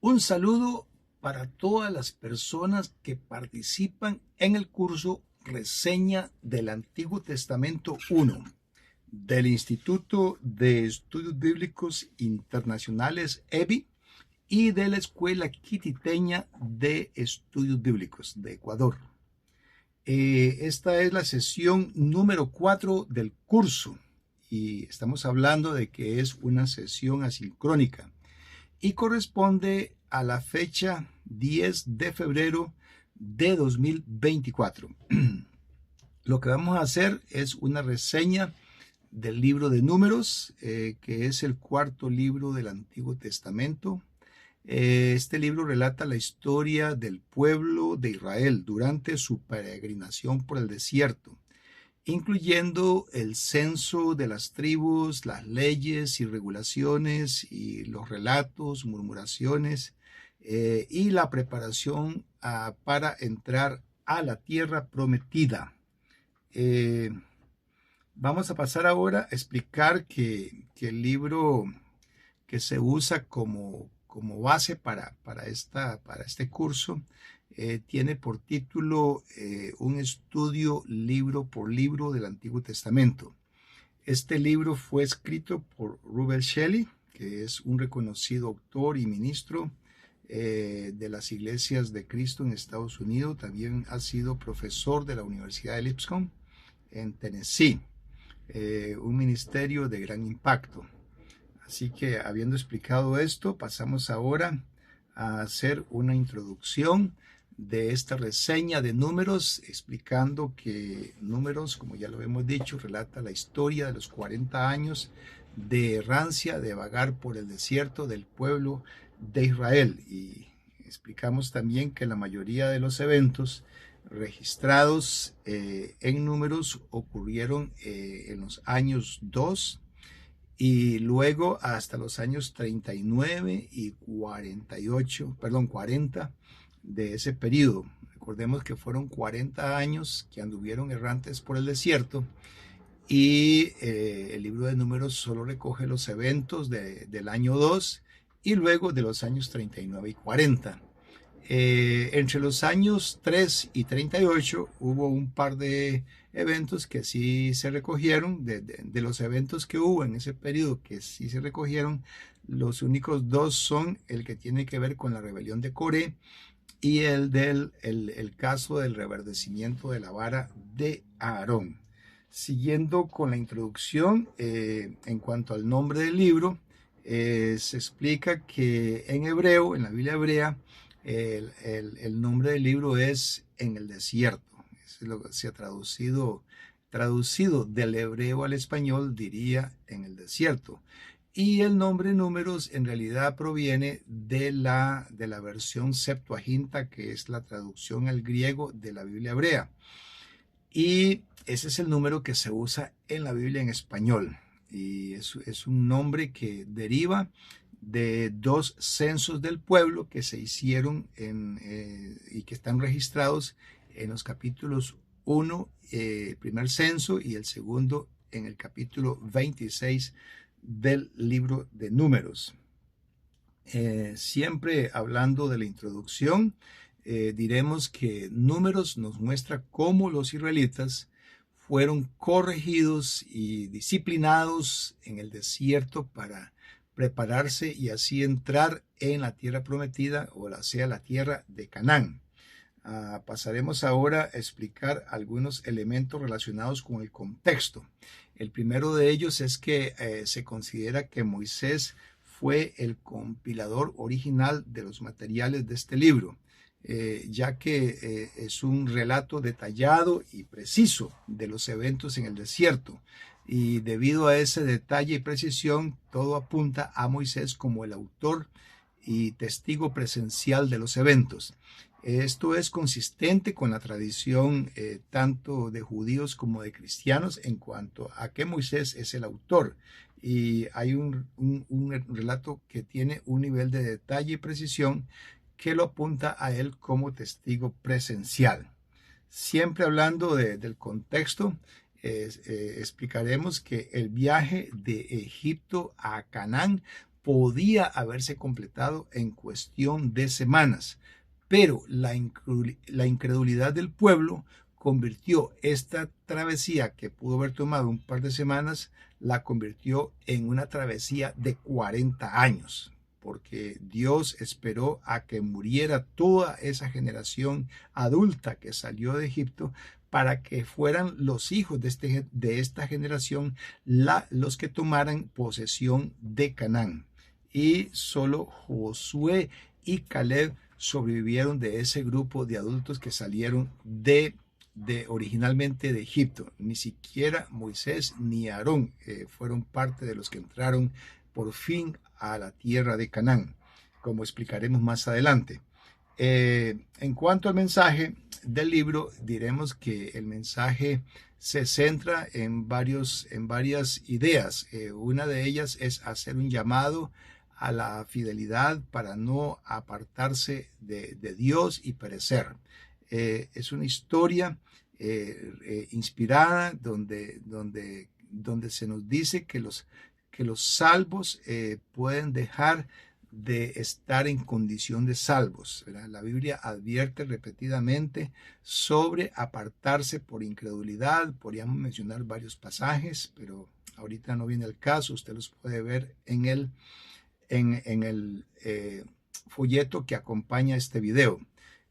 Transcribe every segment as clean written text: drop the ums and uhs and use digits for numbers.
Un saludo para todas las personas que participan en el curso Reseña del Antiguo Testamento 1 del Instituto de Estudios Bíblicos Internacionales EBI y de la Escuela Quititeña de Estudios Bíblicos de Ecuador. Esta es la sesión número 4 del curso y estamos hablando de que es una sesión asincrónica y corresponde a la fecha 10 de febrero de 2024. Lo que vamos a hacer es una reseña del libro de Números, que es el cuarto libro del Antiguo Testamento. Este libro relata la historia del pueblo de Israel durante su peregrinación por el desierto, incluyendo el censo de las tribus, las leyes y regulaciones y los relatos, murmuraciones y la preparación para entrar a la tierra prometida. Vamos a pasar ahora a explicar que el libro que se usa como base para este curso tiene por título un estudio libro por libro del Antiguo Testamento. Este libro fue escrito por Rubel Shelley, que es un reconocido autor y ministro de las Iglesias de Cristo en Estados Unidos. También ha sido profesor de la Universidad de Lipscomb en Tennessee, un ministerio de gran impacto. Así que, habiendo explicado esto, pasamos ahora a hacer una introducción de esta reseña de Números, explicando que Números, como ya lo hemos dicho, relata la historia de los 40 años de errancia, de vagar por el desierto del pueblo de Israel. Y explicamos también que la mayoría de los eventos registrados en Números ocurrieron en los años 2 y luego hasta los años 39 y 40 de ese periodo. Recordemos que fueron 40 años que anduvieron errantes por el desierto y el libro de Números solo recoge los eventos del año 2 y luego de los años 39 y 40. Entre los años 3 y 38 hubo un par de eventos que sí se recogieron. De los eventos que hubo en ese periodo que sí se recogieron, los únicos dos son el que tiene que ver con la rebelión de Coré y el caso del reverdecimiento de la vara de Aarón. Siguiendo con la introducción, en cuanto al nombre del libro, se explica que en hebreo, en la Biblia hebrea, el nombre del libro es En el desierto. Es lo que se ha traducido del hebreo al español, diría En el desierto. Y el nombre Números en realidad proviene de la versión Septuaginta, que es la traducción al griego de la Biblia hebrea. Y ese es el número que se usa en la Biblia en español. Y es un nombre que deriva de dos censos del pueblo que se hicieron y que están registrados en los capítulos 1, el primer censo, y el segundo en el capítulo 26 del libro de Números. Siempre hablando de la introducción, diremos que Números nos muestra cómo los israelitas fueron corregidos y disciplinados en el desierto para prepararse y así entrar en la tierra prometida, o sea, la tierra de Canaán. Pasaremos ahora a explicar algunos elementos relacionados con el contexto. El primero de ellos es que se considera que Moisés fue el compilador original de los materiales de este libro, ya que es un relato detallado y preciso de los eventos en el desierto. Y debido a ese detalle y precisión, todo apunta a Moisés como el autor y testigo presencial de los eventos. Esto es consistente con la tradición tanto de judíos como de cristianos en cuanto a que Moisés es el autor. Y hay un relato que tiene un nivel de detalle y precisión que lo apunta a él como testigo presencial. Siempre hablando del contexto, explicaremos que el viaje de Egipto a Canaán podía haberse completado en cuestión de semanas, pero la incredulidad del pueblo convirtió esta travesía que pudo haber tomado un par de semanas, la convirtió en una travesía de 40 años, porque Dios esperó a que muriera toda esa generación adulta que salió de Egipto para que fueran los hijos de esta generación los que tomaran posesión de Canaán. Y solo Josué y Caleb sobrevivieron de ese grupo de adultos que salieron originalmente de Egipto. Ni siquiera Moisés ni Aarón fueron parte de los que entraron por fin a la tierra de Canaán, como explicaremos más adelante. En cuanto al mensaje del libro, diremos que el mensaje se centra en varias ideas. Una de ellas es hacer un llamado a la fidelidad para no apartarse de Dios y perecer. Es una historia inspirada donde se nos dice que los salvos pueden dejar de estar en condición de salvos, ¿verdad? La Biblia advierte repetidamente sobre apartarse por incredulidad. Podríamos mencionar varios pasajes, pero ahorita no viene el caso. Usted los puede ver en el folleto que acompaña este video.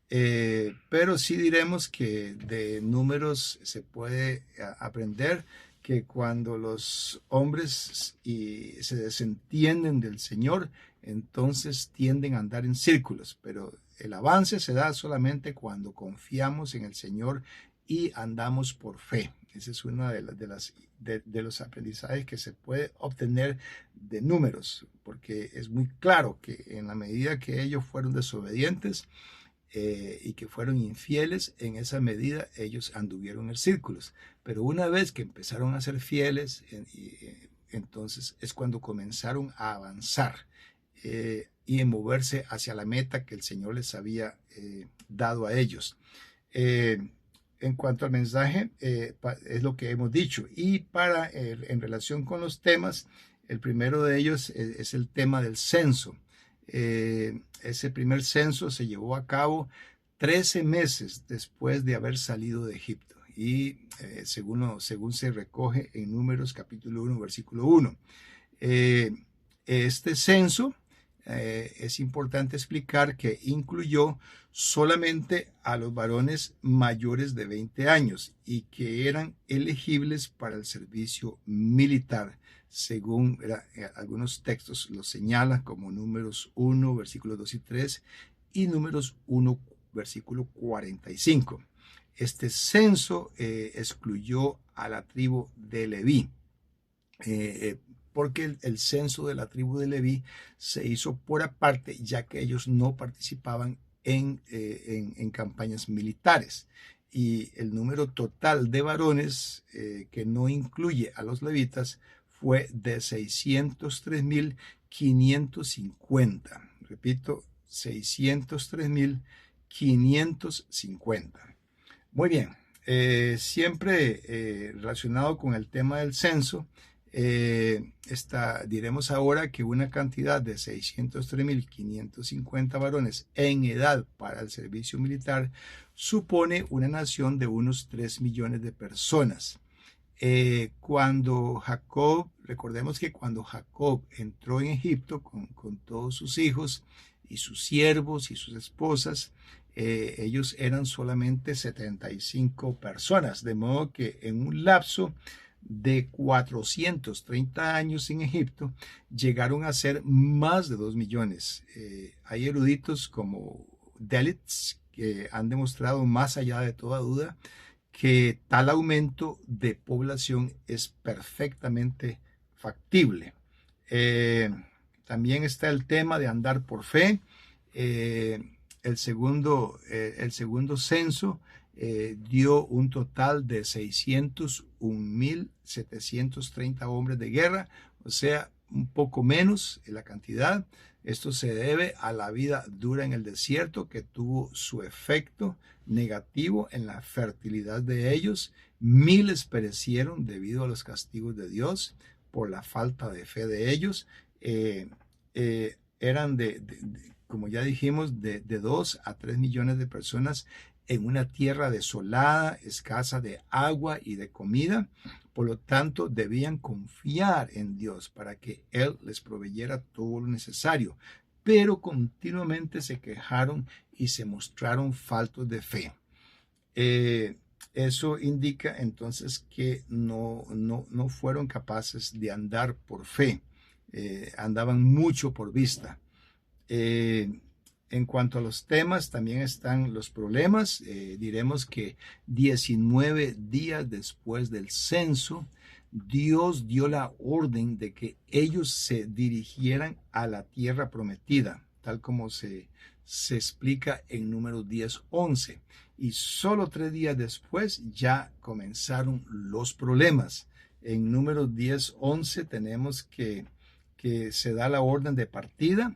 Pero sí diremos que de Números se puede aprender que cuando los hombres se desentienden del Señor, entonces tienden a andar en círculos, pero el avance se da solamente cuando confiamos en el Señor y andamos por fe. Ese es uno de los aprendizajes que se puede obtener de Números, porque es muy claro que en la medida que ellos fueron desobedientes y que fueron infieles, en esa medida ellos anduvieron en círculos. Pero una vez que empezaron a ser fieles, entonces es cuando comenzaron a avanzar y en moverse hacia la meta que el Señor les había dado a ellos. En cuanto al mensaje, es lo que hemos dicho. Y en relación con los temas, el primero de ellos es el tema del censo. Ese primer censo se llevó a cabo 13 meses después de haber salido de Egipto. Y según se recoge en Números capítulo 1, versículo 1. Este censo es importante explicar que incluyó solamente a los varones mayores de 20 años y que eran elegibles para el servicio militar, según algunos textos lo señalan, como Números 1, versículos 2 y 3, y Números 1, versículo 45. Este censo excluyó a la tribu de Leví, porque el censo de la tribu de Leví se hizo por aparte, ya que ellos no participaban en campañas militares. Y el número total de varones, que no incluye a los levitas, fue de 603.550. Repito, 603.550. Muy bien, siempre relacionado con el tema del censo, diremos ahora que una cantidad de 603.550 varones en edad para el servicio militar supone una nación de unos 3 millones de personas. Recordemos que cuando Jacob entró en Egipto con todos sus hijos y sus siervos y sus esposas, ellos eran solamente 75 personas, de modo que en un lapso de 430 años en Egipto llegaron a ser más de 2 millones. Hay eruditos como Delitzsch que han demostrado más allá de toda duda que tal aumento de población es perfectamente factible. También está el tema de andar por fe. El segundo censo dio un total de 601.730 hombres de guerra, o sea, un poco menos en la cantidad. Esto se debe a la vida dura en el desierto, que tuvo su efecto negativo en la fertilidad de ellos. Miles perecieron debido a los castigos de Dios por la falta de fe de ellos. eran como ya dijimos, de 2 a 3 millones de personas en una tierra desolada, escasa de agua y de comida. Por lo tanto, debían confiar en Dios para que Él les proveyera todo lo necesario. Pero continuamente se quejaron y se mostraron faltos de fe. Eso indica entonces que no fueron capaces de andar por fe. Andaban mucho por vista. En cuanto a los temas, también están los problemas. Diremos que 19 días después del censo, Dios dio la orden de que ellos se dirigieran a la tierra prometida, tal como se explica en Números 10:11. Y solo 3 días después ya comenzaron los problemas. En Números 10:11 tenemos que se da la orden de partida.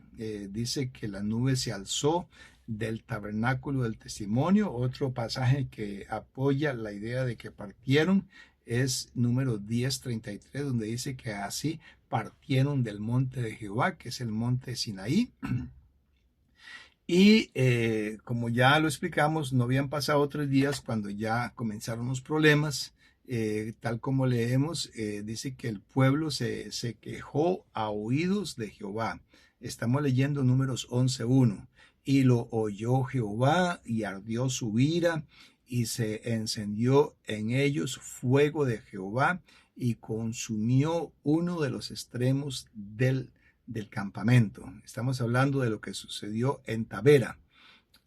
Dice que la nube se alzó del tabernáculo del testimonio. Otro pasaje que apoya la idea de que partieron es Número 10:33, donde dice que así partieron del monte de Jehová, que es el monte Sinaí. Y como ya lo explicamos, no habían pasado 3 días cuando ya comenzaron los problemas. Tal como leemos, dice que el pueblo se quejó a oídos de Jehová. Estamos leyendo Números 11:1. Y lo oyó Jehová y ardió su ira y se encendió en ellos fuego de Jehová y consumió uno de los extremos del campamento. Estamos hablando de lo que sucedió en Tabera.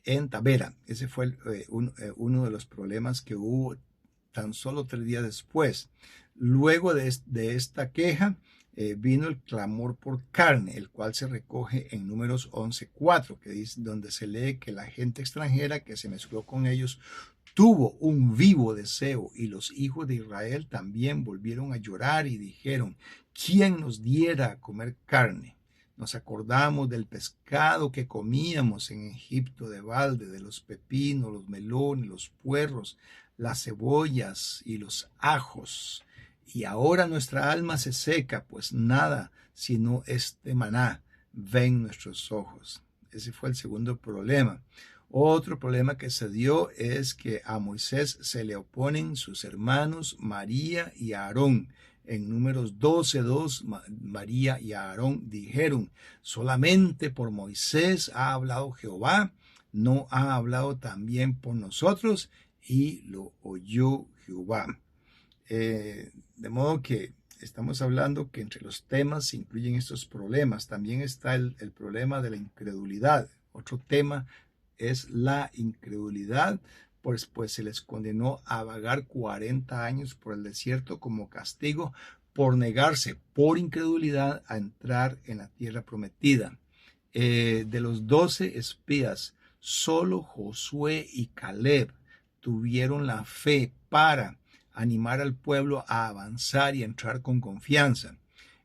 En Tabera, ese fue uno de los problemas que hubo tan solo 3 días después. Luego de esta queja vino el clamor por carne, el cual se recoge en Números 11:4, que dice, donde se lee que la gente extranjera que se mezcló con ellos tuvo un vivo deseo, y los hijos de Israel también volvieron a llorar y dijeron: ¿quién nos diera a comer carne? Nos acordamos del pescado que comíamos en Egipto de balde, de los pepinos, los melones, los puerros, las cebollas y los ajos. Y ahora nuestra alma se seca, pues nada sino este maná ven nuestros ojos. Ese fue el segundo problema. Otro problema que se dio es que a Moisés se le oponen sus hermanos María y Aarón. En Números 12:2, María y Aarón dijeron: solamente por Moisés ha hablado Jehová, ¿no ha hablado también por nosotros? Y lo oyó Jehová. De modo que estamos hablando que entre los temas se incluyen estos problemas. También está el problema de la incredulidad. Otro tema es la incredulidad, pues se les condenó a vagar 40 años por el desierto como castigo por negarse por incredulidad a entrar en la tierra prometida. De los 12 espías, solo Josué y Caleb tuvieron la fe para animar al pueblo a avanzar y entrar con confianza.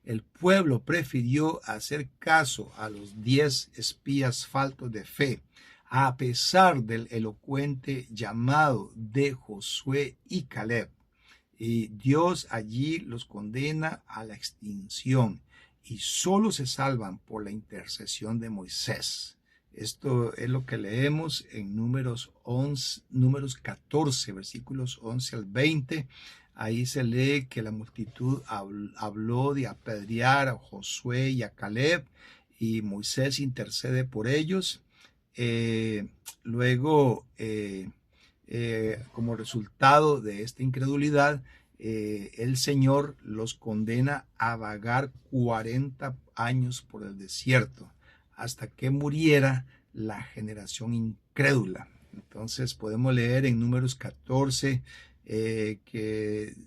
El pueblo prefirió hacer caso a los 10 espías faltos de fe, a pesar del elocuente llamado de Josué y Caleb. Y Dios allí los condena a la extinción y solo se salvan por la intercesión de Moisés. Esto es lo que leemos en Números 14, versículos 11 al 20. Ahí se lee que la multitud habló de apedrear a Josué y a Caleb, y Moisés intercede por ellos. Luego, como resultado de esta incredulidad, el Señor los condena a vagar 40 años por el desierto, hasta que muriera la generación incrédula. Entonces podemos leer en Números 14,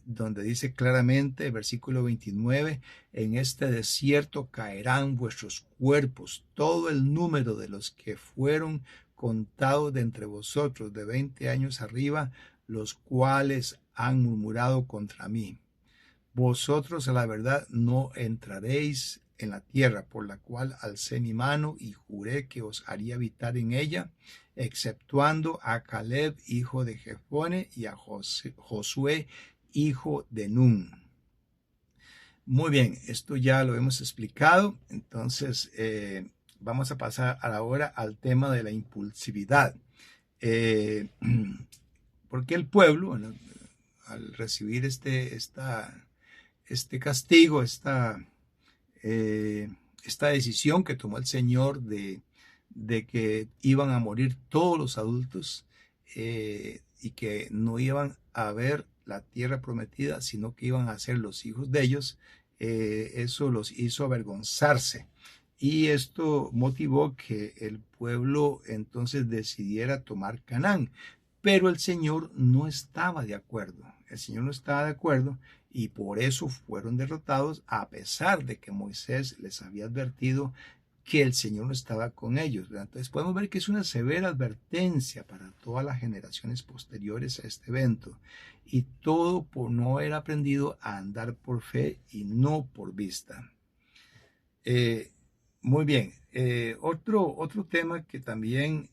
donde dice claramente, versículo 29, en este desierto caerán vuestros cuerpos, todo el número de los que fueron contados de entre vosotros de 20 años arriba, los cuales han murmurado contra mí. Vosotros a la verdad no entraréis en la tierra por la cual alcé mi mano y juré que os haría habitar en ella, exceptuando a Caleb, hijo de Jefone, y a Josué, hijo de Nun. Muy bien, esto ya lo hemos explicado, entonces vamos a pasar ahora al tema de la impulsividad. Eh, porque el pueblo, bueno, al recibir este castigo, esta decisión que tomó el Señor de que iban a morir todos los adultos y que no iban a ver la tierra prometida, sino que iban a ser los hijos de ellos, eso los hizo avergonzarse. Y esto motivó que el pueblo entonces decidiera tomar Canaán. Pero el Señor no estaba de acuerdo. El Señor no estaba de acuerdo y por eso fueron derrotados, a pesar de que Moisés les había advertido que el Señor no estaba con ellos. Entonces podemos ver que es una severa advertencia para todas las generaciones posteriores a este evento, y todo por no haber aprendido a andar por fe y no por vista. Muy bien, otro tema que también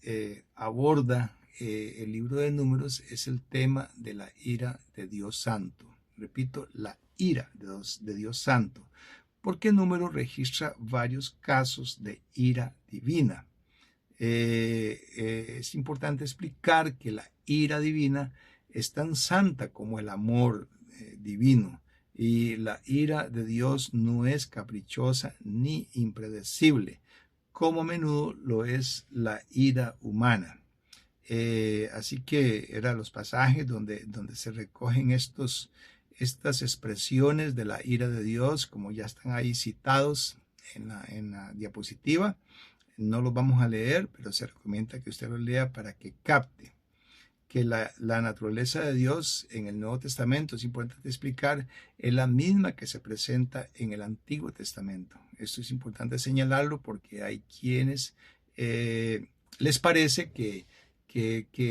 aborda el libro de Números es el tema de la ira de Dios Santo. Repito, la ira de Dios Santo, porque Números registra varios casos de ira divina. Es importante explicar que la ira divina es tan santa como el amor divino, y la ira de Dios no es caprichosa ni impredecible, como a menudo lo es la ira humana. Así que eran los pasajes donde se recogen estas expresiones de la ira de Dios, como ya están ahí citados en la diapositiva. No los vamos a leer, pero se recomienda que usted los lea para que capte que la naturaleza de Dios en el Nuevo Testamento, es importante explicar, es la misma que se presenta en el Antiguo Testamento. Esto es importante señalarlo porque hay quienes les parece que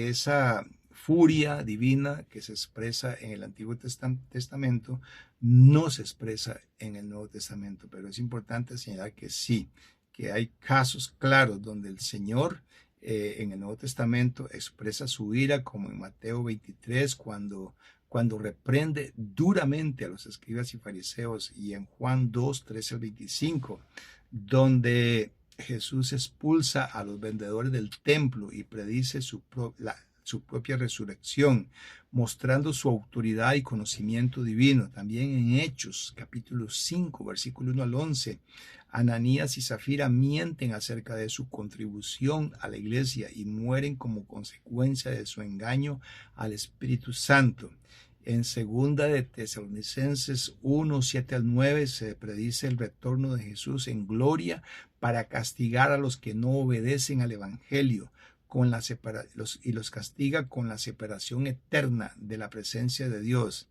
esa furia divina que se expresa en el Antiguo Testamento no se expresa en el Nuevo Testamento, pero es importante señalar que sí, que hay casos claros donde el Señor en el Nuevo Testamento expresa su ira, como en Mateo 23, cuando reprende duramente a los escribas y fariseos, y en Juan 2, 13 al 25, donde Jesús expulsa a los vendedores del templo y predice su propia resurrección, mostrando su autoridad y conocimiento divino. También en Hechos, capítulo 5, versículo 1 al 11, Ananías y Zafira mienten acerca de su contribución a la iglesia y mueren como consecuencia de su engaño al Espíritu Santo. En segunda de Tesalonicenses 1, 7 al 9 se predice el retorno de Jesús en gloria para castigar a los que no obedecen al Evangelio, y los castiga con la separación eterna de la presencia de Dios.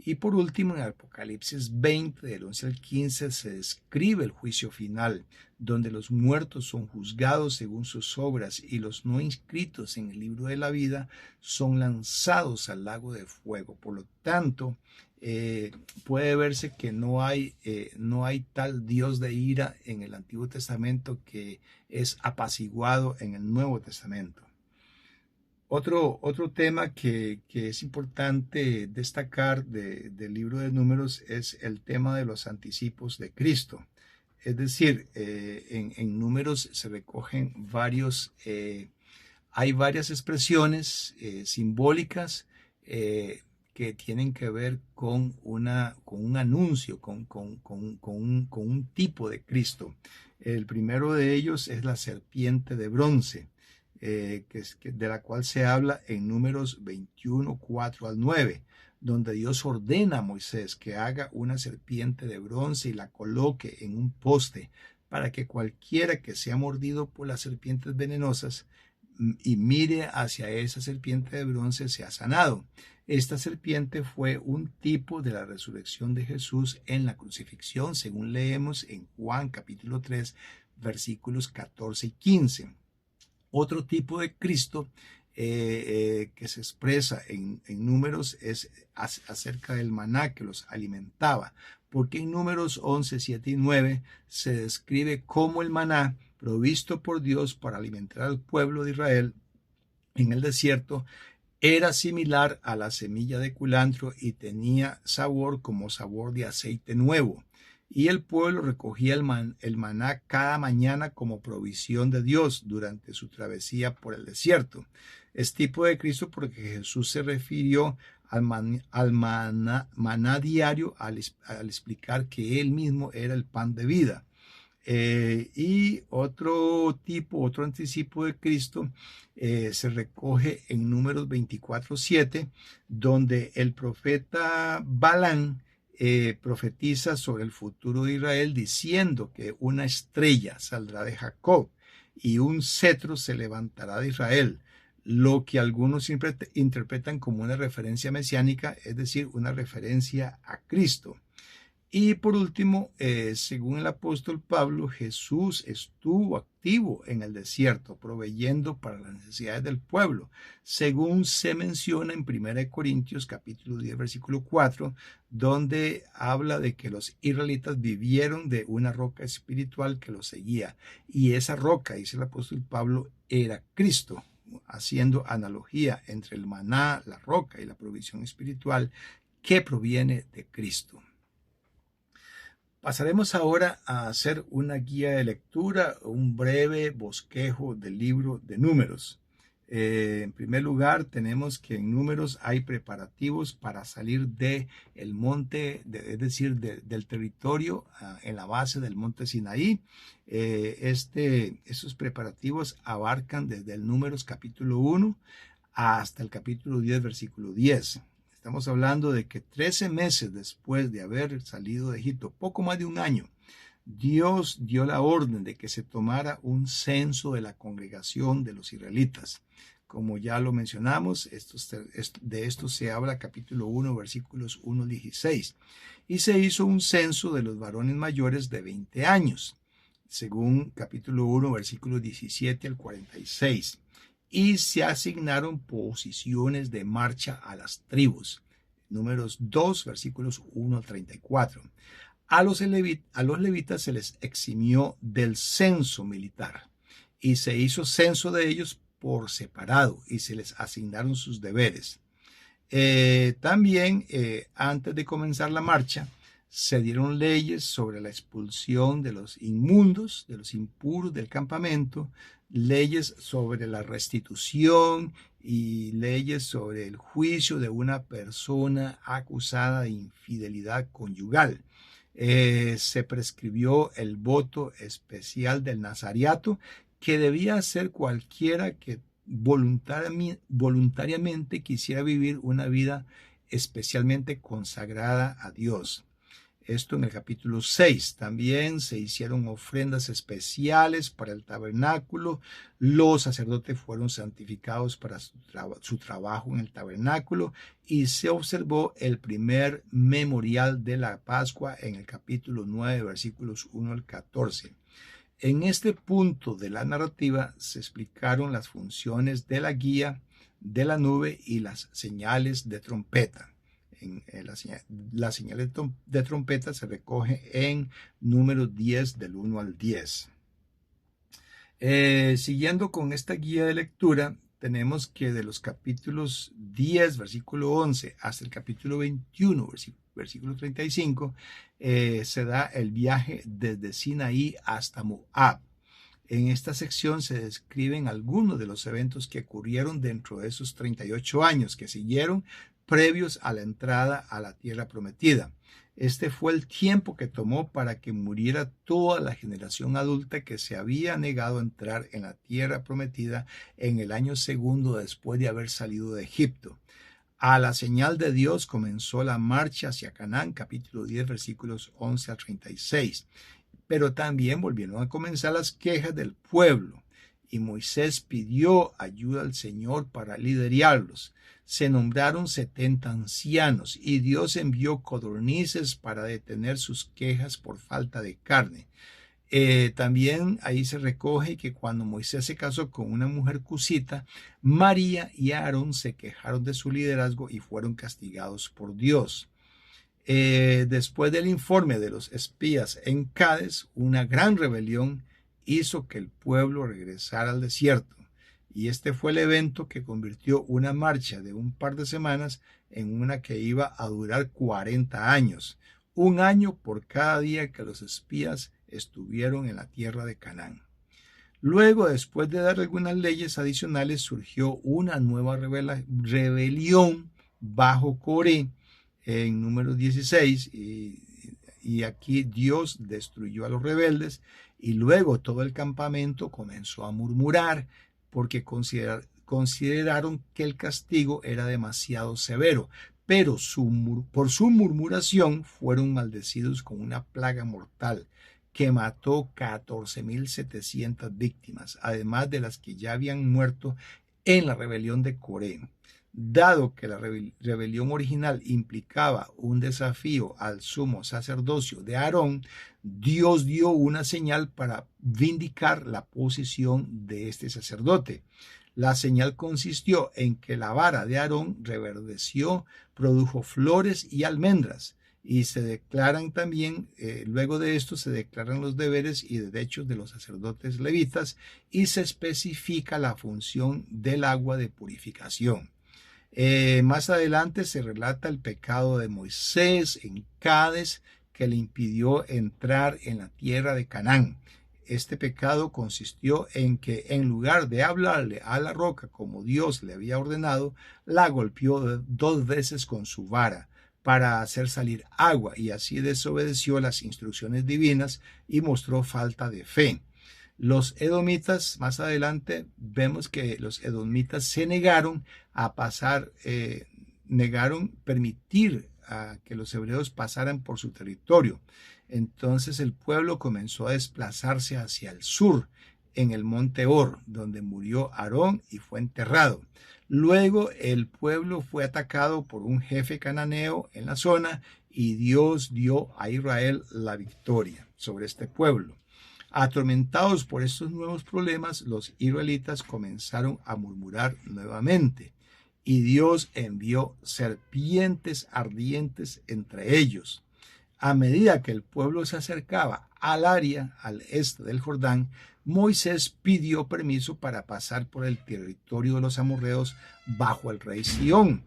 Y por último, en Apocalipsis 20, del 11 al 15, se describe el juicio final, donde los muertos son juzgados según sus obras y los no inscritos en el libro de la vida son lanzados al lago de fuego. Por lo tanto, puede verse que no hay tal Dios de ira en el Antiguo Testamento que es apaciguado en el Nuevo Testamento. Otro tema que es importante destacar del libro de Números es el tema de los anticipos de Cristo. Es decir, en Números se recogen hay varias expresiones simbólicas que tienen que ver con un anuncio, con un tipo de Cristo. El primero de ellos es la serpiente de bronce, de la cual se habla en Números 21, 4 al 9, donde Dios ordena a Moisés que haga una serpiente de bronce y la coloque en un poste para que cualquiera que sea mordido por las serpientes venenosas y mire hacia esa serpiente de bronce sea sanado. Esta serpiente fue un tipo de la resurrección de Jesús en la crucifixión, según leemos en Juan capítulo 3, versículos 14 y 15. Otro tipo de Cristo que se expresa en Números es acerca del maná que los alimentaba, porque en Números 11, 7 y 9 se describe cómo el maná provisto por Dios para alimentar al pueblo de Israel en el desierto era similar a la semilla de culantro y tenía sabor como sabor de aceite nuevo. y el pueblo recogía el maná cada mañana como provisión de Dios durante su travesía por el desierto. Es tipo de Cristo porque Jesús se refirió al maná diario al explicar que Él mismo era el pan de vida. Y otro anticipo de Cristo se recoge en Números 24:7, donde el profeta Balán profetiza sobre el futuro de Israel diciendo que una estrella saldrá de Jacob y un cetro se levantará de Israel, lo que algunos interpretan como una referencia mesiánica, es decir, una referencia a Cristo. Y por último, según el apóstol Pablo, Jesús estuvo activo en el desierto, proveyendo para las necesidades del pueblo, según se menciona en 1 Corintios capítulo 10, versículo 4, donde habla de que los israelitas vivieron de una roca espiritual que los seguía. Y esa roca, dice el apóstol Pablo, era Cristo, haciendo analogía entre el maná, la roca y la provisión espiritual que proviene de Cristo. Pasaremos ahora a hacer una guía de lectura, un breve bosquejo del libro de Números. En primer lugar, tenemos que en Números hay preparativos para salir del monte, es decir, del territorio en la base del monte Sinaí. Esos preparativos abarcan desde el Números capítulo 1 hasta el capítulo 10, versículo 10. Estamos hablando de que 13 meses después de haber salido de Egipto, poco más de un año, Dios dio la orden de que se tomara un censo de la congregación de los israelitas. Como ya lo mencionamos, de esto se habla capítulo 1, versículos 1 al 16. Y se hizo un censo de los varones mayores de 20 años, según capítulo 1, versículos 17 al 46. Y se asignaron posiciones de marcha a las tribus. Números 2, versículos 1 al 34. A los levitas se les eximió del censo militar y se hizo censo de ellos por separado y se les asignaron sus deberes. También, antes de comenzar la marcha, se dieron leyes sobre la expulsión de los inmundos, de los impuros del campamento, leyes sobre la restitución y leyes sobre el juicio de una persona acusada de infidelidad conyugal. Se prescribió el voto especial del nazariato, que debía hacer cualquiera que voluntariamente quisiera vivir una vida especialmente consagrada a Dios. Esto en el capítulo 6. También se hicieron ofrendas especiales para el tabernáculo. Los sacerdotes fueron santificados para su trabajo en el tabernáculo y se observó el primer memorial de la Pascua en el capítulo 9, versículos 1 al 14. En este punto de la narrativa se explicaron las funciones de la guía, de la nube y las señales de trompeta. La señal de trompeta se recoge en Números 10 del 1 al 10. Siguiendo con esta guía de lectura, tenemos que de los capítulos 10, versículo 11, hasta el capítulo 21, versículo 35, se da el viaje desde Sinaí hasta Moab. En esta sección se describen algunos de los eventos que ocurrieron dentro de esos 38 años que siguieron previos a la entrada a la tierra prometida. Este fue el tiempo que tomó para que muriera toda la generación adulta que se había negado a entrar en la tierra prometida en el año segundo después de haber salido de Egipto. A la señal de Dios comenzó la marcha hacia Canaán, capítulo 10, versículos 11 a 36. Pero también volvieron a comenzar las quejas del pueblo, y Moisés pidió ayuda al Señor para liderarlos. Se nombraron 70 ancianos, y Dios envió codornices para detener sus quejas por falta de carne. También ahí se recoge que cuando Moisés se casó con una mujer cusita, María y Aarón se quejaron de su liderazgo y fueron castigados por Dios. Después del informe de los espías en Cades, una gran rebelión hizo que el pueblo regresara al desierto. Y este fue el evento que convirtió una marcha de un par de semanas en una que iba a durar 40 años. un año por cada día que los espías estuvieron en la tierra de Canaán. Luego, después de dar algunas leyes adicionales, surgió una nueva rebelión bajo Coré en número 16 y aquí Dios destruyó a los rebeldes y luego todo el campamento comenzó a murmurar porque consideraron que el castigo era demasiado severo, pero por su murmuración fueron maldecidos con una plaga mortal que mató 14.700 víctimas, además de las que ya habían muerto en la rebelión de Coré. Dado que la rebelión original implicaba un desafío al sumo sacerdocio de Aarón, Dios dio una señal para vindicar la posición de este sacerdote. La señal consistió en que la vara de Aarón reverdeció, produjo flores y almendras, y se declaran también, luego de esto se declaran los deberes y derechos de los sacerdotes levitas y se especifica la función del agua de purificación. Más adelante se relata el pecado de Moisés en Cades que le impidió entrar en la tierra de Canaán. Este pecado consistió en que en lugar de hablarle a la roca como Dios le había ordenado, la golpeó 2 veces con su vara para hacer salir agua y así desobedeció las instrucciones divinas y mostró falta de fe. Los edomitas, más adelante vemos que los edomitas se negaron a pasar, negaron permitir a que los hebreos pasaran por su territorio. Entonces el pueblo comenzó a desplazarse hacia el sur, en el monte Hor, donde murió Aarón y fue enterrado. Luego el pueblo fue atacado por un jefe cananeo en la zona y Dios dio a Israel la victoria sobre este pueblo. Atormentados por estos nuevos problemas, los israelitas comenzaron a murmurar nuevamente y Dios envió serpientes ardientes entre ellos. A medida que el pueblo se acercaba al área al este del Jordán, Moisés pidió permiso para pasar por el territorio de los amorreos bajo el rey Sihón,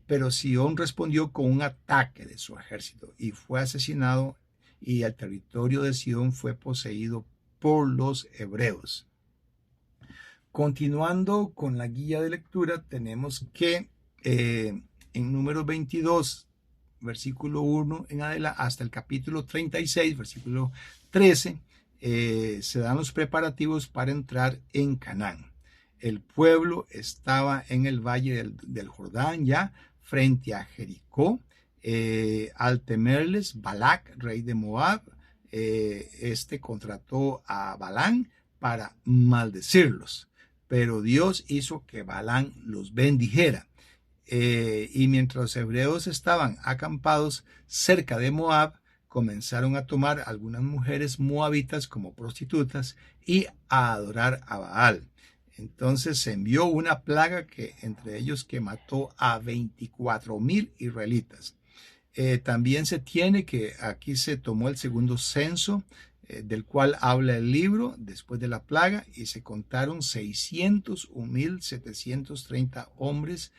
pero Sihón respondió con un ataque de su ejército y fue asesinado y el territorio de Sihón fue poseído por los hebreos. Continuando con la guía de lectura, tenemos que en número 22, versículo 1 en adelante, hasta el capítulo 36, versículo 13, se dan los preparativos para entrar en Canaán. El pueblo estaba en el valle del Jordán ya, frente a Jericó. Al temerles, Balac, rey de Moab, contrató a Balán para maldecirlos, pero Dios hizo que Balán los bendijera. Y mientras los hebreos estaban acampados cerca de Moab, comenzaron a tomar algunas mujeres moabitas como prostitutas y a adorar a Baal. Entonces se envió una plaga entre ellos que mató a 24,000 israelitas. También se tiene que aquí se tomó el segundo censo del cual habla el libro después de la plaga y se contaron 601,730 hombres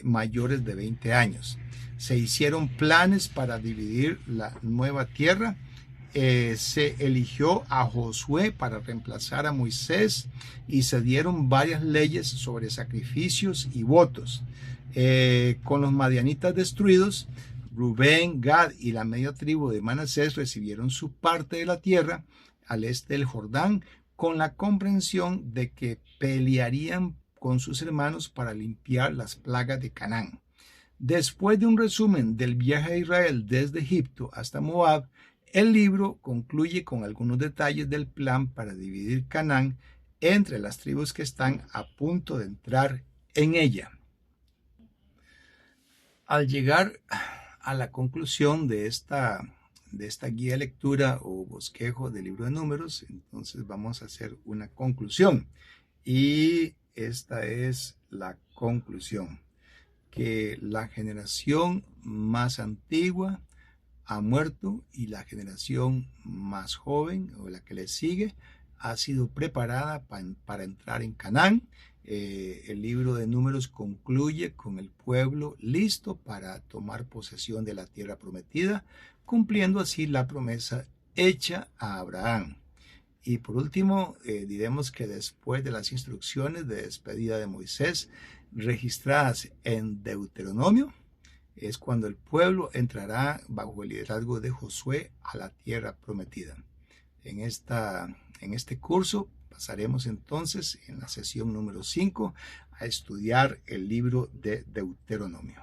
mayores de 20 años. Se hicieron planes para dividir la nueva tierra. Se eligió a Josué para reemplazar a Moisés y se dieron varias leyes sobre sacrificios y votos. Con los madianitas destruidos, Rubén, Gad y la media tribu de Manasés recibieron su parte de la tierra al este del Jordán con la comprensión de que pelearían con sus hermanos para limpiar las plagas de Canaán. Después de un resumen del viaje de Israel desde Egipto hasta Moab, el libro concluye con algunos detalles del plan para dividir Canaán entre las tribus que están a punto de entrar en ella. Al llegar a la conclusión de esta guía de lectura o bosquejo del libro de Números, entonces vamos a hacer una conclusión. Y esta es la conclusión, que la generación más antigua ha muerto y la generación más joven o la que le sigue ha sido preparada para entrar en Canaán. El libro de Números concluye con el pueblo listo para tomar posesión de la tierra prometida, cumpliendo así la promesa hecha a Abraham. Y por último, diremos que después de las instrucciones de despedida de Moisés, registradas en Deuteronomio, es cuando el pueblo entrará bajo el liderazgo de Josué a la tierra prometida. En este curso pasaremos entonces en la sesión número 5 a estudiar el libro de Deuteronomio.